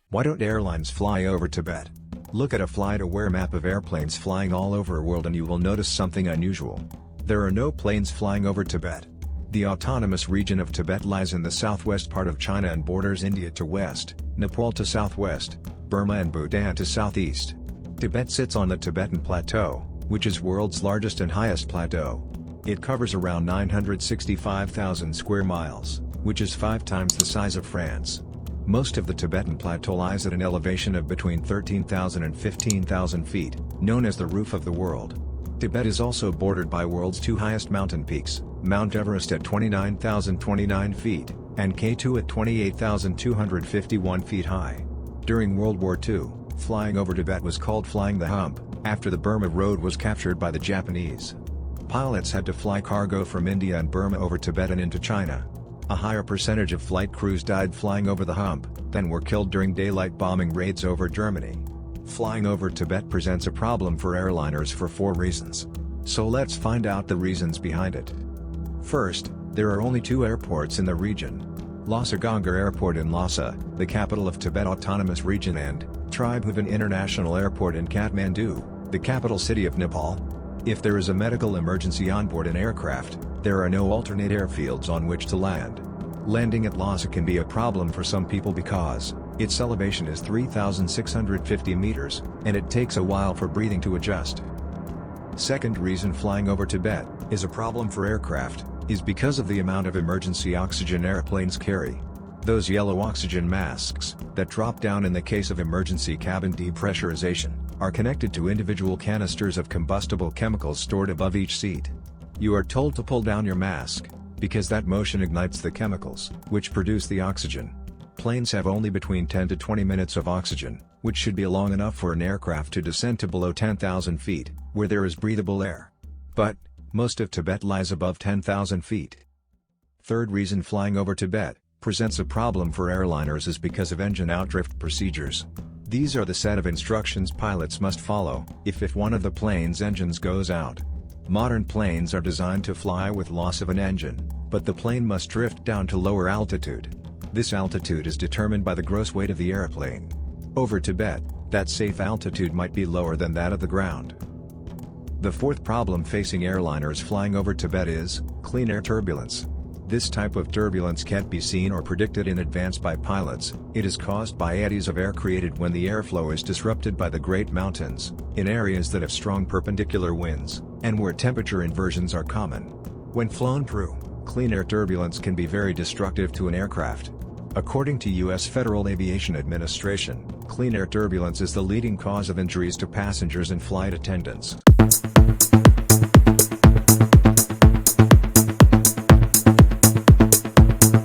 Why don't airlines fly over Tibet? Look at a flight-aware map of airplanes flying all over the world and you will notice something unusual. There are no planes flying over Tibet. The autonomous region of Tibet lies in the southwest part of China and borders India to west, Nepal to southwest, Burma and Bhutan to southeast. Tibet sits on the Tibetan Plateau, which is world's largest and highest plateau. It covers around 965,000 square miles, which is 5 times the size of France. Most of the Tibetan Plateau lies at an elevation of between 13,000 and 15,000 feet, known as the roof of the world. Tibet is also bordered by world's 2 highest mountain peaks, Mount Everest at 29,029 feet, and K2 at 28,251 feet high. During World War II, flying over Tibet was called flying the hump, after the Burma Road was captured by the Japanese. Pilots had to fly cargo from India and Burma over Tibet and into China. A higher percentage of flight crews died flying over the hump, than were killed during daylight bombing raids over Germany. Flying over Tibet presents a problem for airliners for 4 reasons. So let's find out the reasons behind it. First, there are only 2 airports in the region. Lhasa Gangar Airport in Lhasa, the capital of Tibet Autonomous Region, and Tribhuvan International Airport in Kathmandu, the capital city of Nepal. If there is a medical emergency on board an aircraft, there are no alternate airfields on which to land. Landing at Lhasa can be a problem for some people because its elevation is 3,650 meters, and it takes a while for breathing to adjust. Second reason flying over Tibet is a problem for aircraft is because of the amount of emergency oxygen airplanes carry. Those yellow oxygen masks that drop down in the case of emergency cabin depressurization are connected to individual canisters of combustible chemicals stored above each seat. You are told to pull down your mask, because that motion ignites the chemicals, which produce the oxygen. Planes have only between 10 to 20 minutes of oxygen, which should be long enough for an aircraft to descend to below 10,000 feet, where there is breathable air. But, most of Tibet lies above 10,000 feet. Third reason flying over Tibet presents a problem for airliners is because of engine outdrift procedures. These are the set of instructions pilots must follow, if one of the plane's engines goes out. Modern planes are designed to fly with loss of an engine, but the plane must drift down to lower altitude. This altitude is determined by the gross weight of the airplane. Over Tibet, that safe altitude might be lower than that of the ground. The fourth problem facing airliners flying over Tibet is clean air turbulence. This type of turbulence can't be seen or predicted in advance by pilots. It is caused by eddies of air created when the airflow is disrupted by the Great Mountains, in areas that have strong perpendicular winds, and where temperature inversions are common. When flown through, clean air turbulence can be very destructive to an aircraft. According to U.S. Federal Aviation Administration, clean air turbulence is the leading cause of injuries to passengers and flight attendants.